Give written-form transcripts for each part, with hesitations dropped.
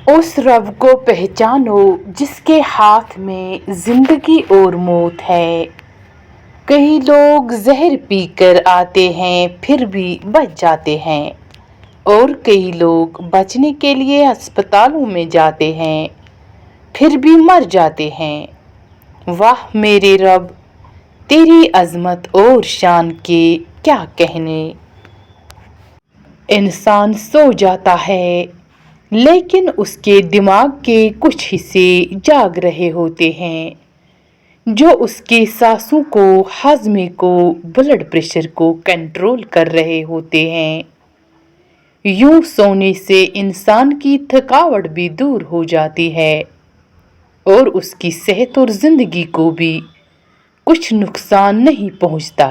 उस रब को पहचानो जिसके हाथ में जिंदगी और मौत है। कई लोग जहर पीकर आते हैं फिर भी बच जाते हैं, और कई लोग बचने के लिए अस्पतालों में जाते हैं फिर भी मर जाते हैं। वाह मेरे रब, तेरी अजमत और शान के क्या कहने। इंसान सो जाता है लेकिन उसके दिमाग के कुछ हिस्से जाग रहे होते हैं, जो उसके सांसों को, हजमे को, ब्लड प्रेशर को कंट्रोल कर रहे होते हैं। यूं सोने से इंसान की थकावट भी दूर हो जाती है और उसकी सेहत और जिंदगी को भी कुछ नुकसान नहीं पहुंचता।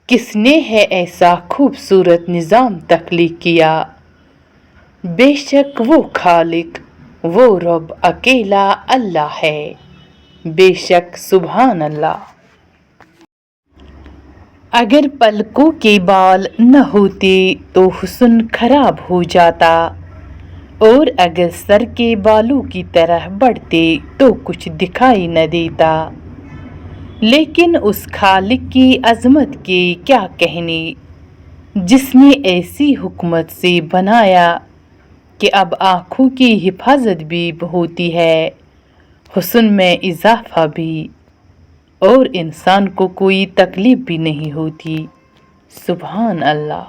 किसने है ऐसा खूबसूरत निज़ाम तख्लीक किया? बेशक वो खालिक, वो रब अकेला अल्लाह है। बेशक सुभान अल्लाह। अगर पलकों के बाल न होते तो हुस्न खराब हो जाता, और अगर सर के बालों की तरह बढ़ते तो कुछ दिखाई न देता। लेकिन उस खालिक की अजमत के क्या कहने, जिसने ऐसी हुकमत से बनाया कि अब आँखों की हिफाजत भी होती है, हुस्न में इजाफा भी, और इंसान को कोई तकलीफ भी नहीं होती। सुभान अल्लाह।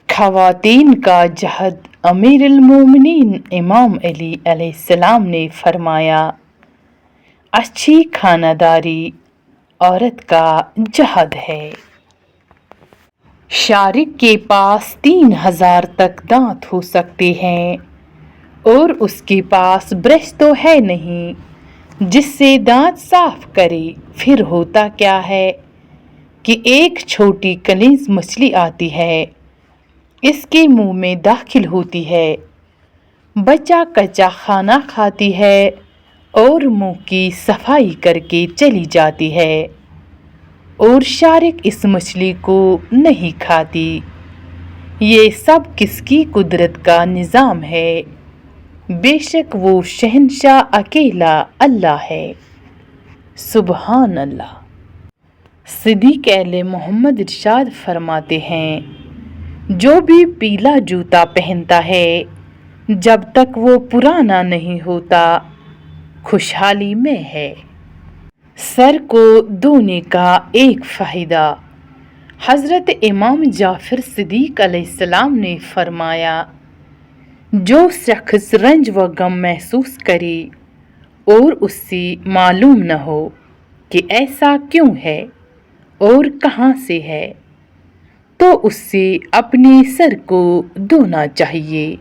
ख़वातीन का जहद। अमीरुल मोमिनीन इमाम अली अलैहिस्सलाम ने फरमाया, अच्छी खानादारी औरत का जहद है। शारिक के पास 3000 तक दांत हो सकते हैं, और उसके पास ब्रश तो है नहीं जिससे दांत साफ करे। फिर होता क्या है कि एक छोटी कनीज मछली आती है, इसके मुंह में दाखिल होती है, बचा कच्चा खाना खाती है और मुंह की सफाई करके चली जाती है, और शारिक इस मछली को नहीं खाती। ये सब किसकी कुदरत का निज़ाम है? बेशक वो शहंशाह अकेला अल्लाह है। सुभान अल्लाह। सिद्दीक़ आले मोहम्मद इरशाद फरमाते हैं, जो भी पीला जूता पहनता है जब तक वो पुराना नहीं होता खुशहाली में है। सर को धोने का एक फ़ायदा। हज़रत इमाम जाफ़र सिद्दीक़ अलैहिस्सलाम ने फरमाया, जो शख्स रंज व गम महसूस करे और उससे मालूम न हो कि ऐसा क्यों है और कहाँ से है, तो उससे अपने सर को धोना चाहिए।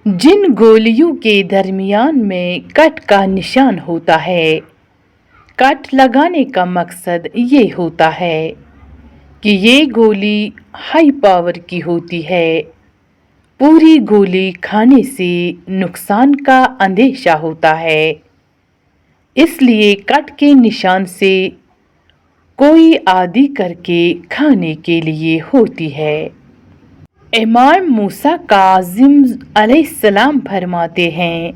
जिन गोलियों के दरमियान में कट का निशान होता है, कट लगाने का मकसद ये होता है कि ये गोली हाई पावर की होती है। पूरी गोली खाने से नुकसान का अंदेशा होता है, इसलिए कट के निशान से कोई आदी करके खाने के लिए होती है। इमाम मूसा काज़िम अलैहिस्सलाम फरमाते हैं,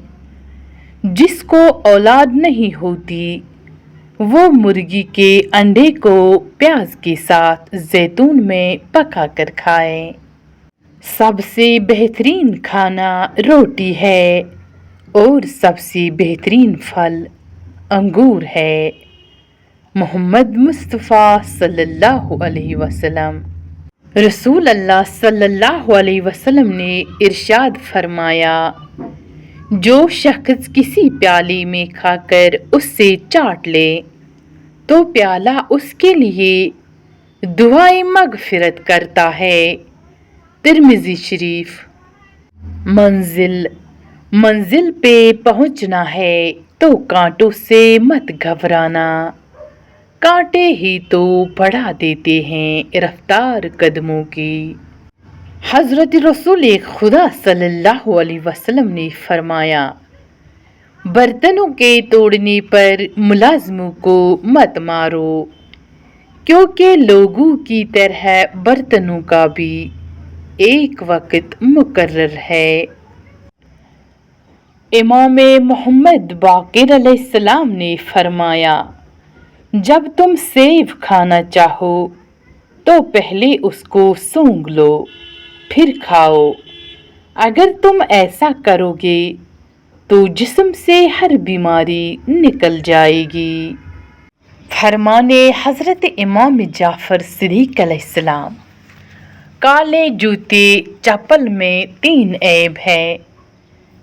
जिसको औलाद नहीं होती वो मुर्गी के अंडे को प्याज के साथ जैतून में पका कर खाए। सबसे बेहतरीन खाना रोटी है और सबसे बेहतरीन फल अंगूर है। मोहम्मद मुस्तफ़ा सल्लल्लाहु अलैहि वसल्लम। रसूल अल्लाह सल्लल्लाहु अलैहि वसल्लम ने इरशाद फरमाया, जो शख्स किसी प्याली में खाकर उससे चाट ले तो प्याला उसके लिए दुआए मगफिरत करता है। तिर्मिज़ी शरीफ। मंजिल पे पहुंचना है तो कांटों से मत घबराना, कांटे ही तो बढ़ा देते हैं रफ्तार कदमों की। हज़रत रसूल खुदा सल्लल्लाहु अलैहि वसल्लम ने फरमाया, बर्तनों के तोड़ने पर मुलाज़िमों को मत मारो, क्योंकि लोगों की तरह बर्तनों का भी एक वक्त मुकर्रर है। इमाम मोहम्मद बाक़िर अलैहिस्सलाम ने फरमाया, जब तुम सेब खाना चाहो तो पहले उसको सूंघ लो फिर खाओ। अगर तुम ऐसा करोगे तो जिस्म से हर बीमारी निकल जाएगी। फरमाने हज़रत इमाम जाफ़र सिद्दीक़ अलैहिस्सलाम। काले जूते चप्पल में 3 ऐब है।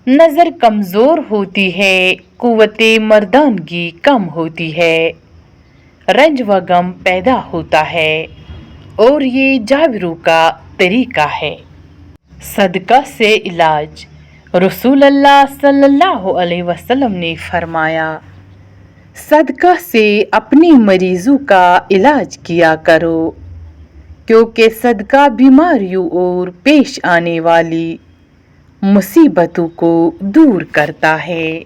नज़र कमज़ोर होती है, कुव्वते मर्दानगी कम होती है, रंज व गम पैदा होता है और ये जाबिरों का तरीका है। सदका से इलाज। रसूल अल्लाह सल्लल्लाहु अलैहि वसल्लम ने फरमाया, सदका से अपने मरीजों का इलाज किया करो, क्योंकि सदका बीमारियों और पेश आने वाली मुसीबतों को दूर करता है।